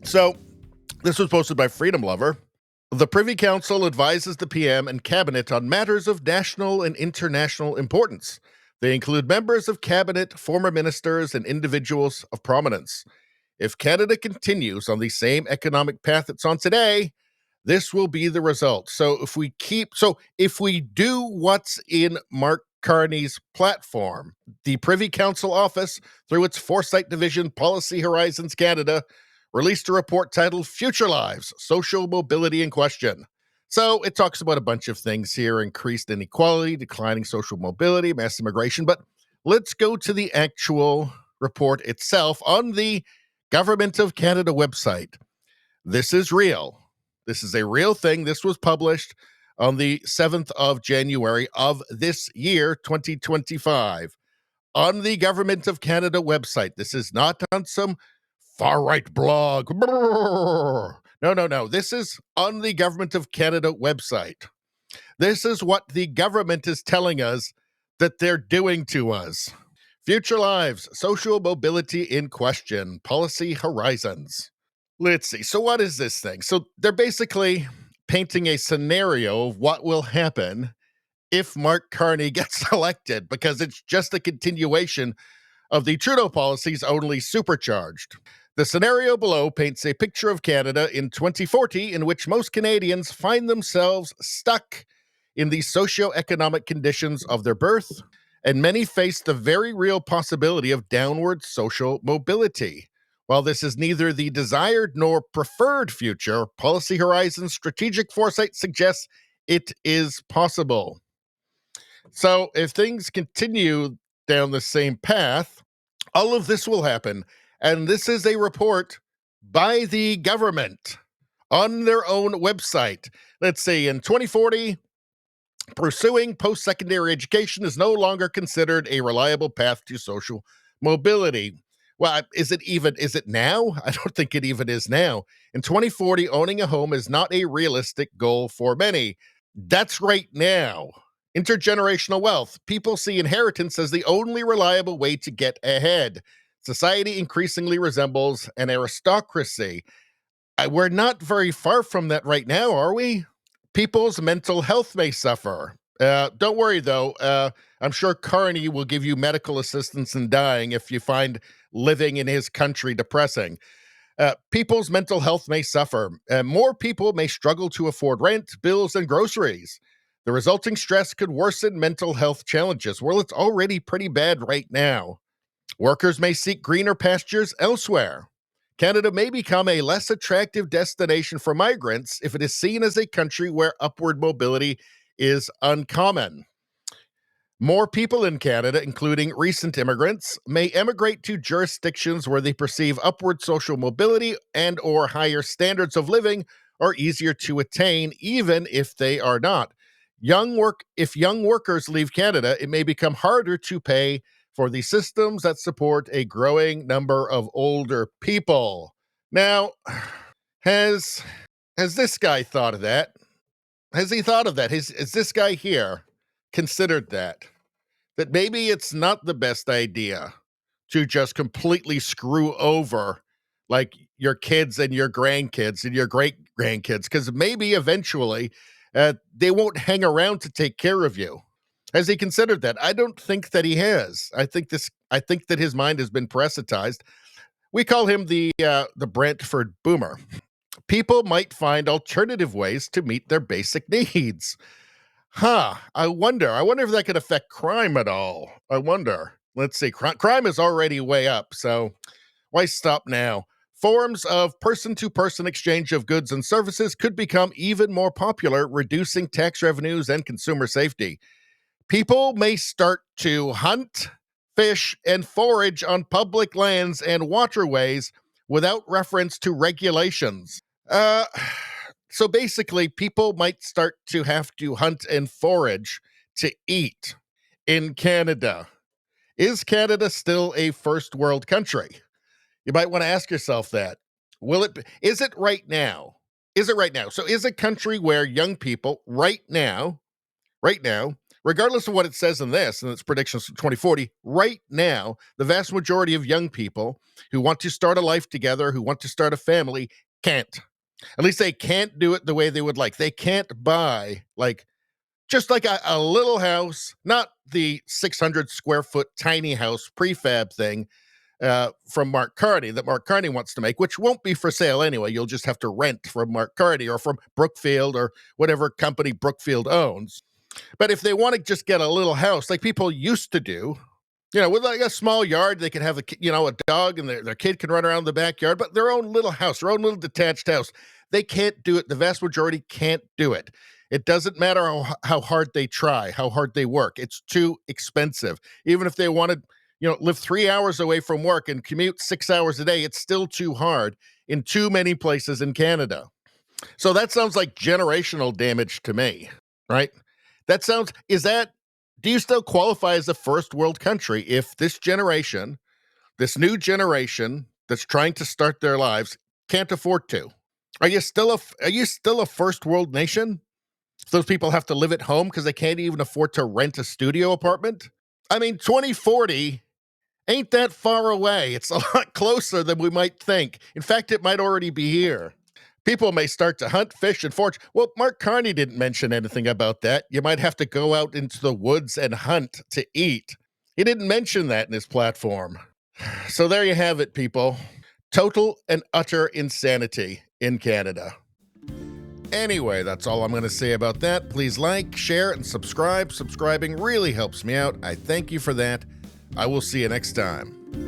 So, this was posted by Freedom Lover. The Privy Council advises the PM and Cabinet on matters of national and international importance. They include members of Cabinet, former ministers, and individuals of prominence. If Canada continues on the same economic path it's on today, this will be the result. So if we do what's in Mark Carney's platform, the Privy Council office, through its Foresight Division, Policy Horizons Canada, released a report titled Future Lives, Social Mobility in Question. So it talks about a bunch of things here: increased inequality, declining social mobility, mass immigration. But let's go to the actual report itself on the Government of Canada website. This is real. This is a real thing. This was published on the 7th of January of this year, 2025, on the Government of Canada website. This is not on some far-right blog. No. This is on the Government of Canada website. This is what the government is telling us that they're doing to us. Future Lives, Social Mobility in Question, Policy Horizons. Let's see. So what is this thing? So they're basically painting a scenario of what will happen if Mark Carney gets elected, because it's just a continuation of the Trudeau policies, only supercharged. The scenario below paints a picture of Canada in 2040 in which most Canadians find themselves stuck in the socioeconomic conditions of their birth, and many face the very real possibility of downward social mobility. While this is neither the desired nor preferred future, Policy Horizons strategic foresight suggests it is possible. So if things continue down the same path, all of this will happen. And this is a report by the government on their own website. Let's see, in 2040, pursuing post-secondary education is no longer considered a reliable path to social mobility. Well, is it now? I don't think it even is now. In 2040, owning a home is not a realistic goal for many. That's right now. Intergenerational wealth. People see inheritance as the only reliable way to get ahead. Society increasingly resembles an aristocracy. We're not very far from that right now, are we? People's mental health may suffer. Don't worry, though. I'm sure Carney will give you medical assistance in dying if you find living in his country depressing. People's mental health may suffer. More people may struggle to afford rent, bills, and groceries. The resulting stress could worsen mental health challenges. Well, it's already pretty bad right now. Workers may seek greener pastures elsewhere. Canada may become a less attractive destination for migrants if it is seen as a country where upward mobility is uncommon. More people in Canada, including recent immigrants, may emigrate to jurisdictions where they perceive upward social mobility and or higher standards of living are easier to attain, even if they are not. If young workers leave Canada, it may become harder to pay for the systems that support a growing number of older people. Now, has this guy thought of that? Has he thought of that? Has this guy here considered that maybe it's not the best idea to just completely screw over like your kids and your grandkids and your great grandkids, because maybe eventually they won't hang around to take care of you. Has he considered that? I don't think that he has. I think that his mind has been parasitized. We call him the Brantford boomer. People might find alternative ways to meet their basic needs. I wonder if that could affect crime at all. I wonder. Let's see. Crime is already way up, so why stop now? Forms of person-to-person exchange of goods and services could become even more popular, reducing tax revenues and consumer safety. People may start to hunt, fish, and forage on public lands and waterways without reference to regulations. So basically, people might start to have to hunt and forage to eat in Canada. Is Canada still a first world country? You might want to ask yourself that. Is it right now? So is a country where young people right now Regardless of what it says in this and its predictions for 2040, right now, the vast majority of young people who want to start a life together, who want to start a family, can't. At least they can't do it the way they would like. They can't buy, just like a little house, not the 600 square foot tiny house prefab thing from Mark Carney that Mark Carney wants to make, which won't be for sale anyway. You'll just have to rent from Mark Carney or from Brookfield or whatever company Brookfield owns. But if they want to just get a little house like people used to do, with like a small yard, they can have a dog and their kid can run around the backyard, but their own little house, their own little detached house, they can't do it. The vast majority can't do it. It doesn't matter how hard they try, how hard they work. It's too expensive. Even if they wanted, live 3 hours away from work and commute 6 hours a day, it's still too hard in too many places in Canada. So that sounds like generational damage to me, right? Do you still qualify as a first world country if this generation, this new generation that's trying to start their lives, can't afford to? Are you still a first world nation? If those people have to live at home because they can't even afford to rent a studio apartment? I mean, 2040 ain't that far away. It's a lot closer than we might think. In fact, it might already be here. People may start to hunt, fish, and forage. Well, Mark Carney didn't mention anything about that. You might have to go out into the woods and hunt to eat. He didn't mention that in his platform. So there you have it, people. Total and utter insanity in Canada. Anyway, that's all I'm going to say about that. Please like, share, and subscribe. Subscribing really helps me out. I thank you for that. I will see you next time.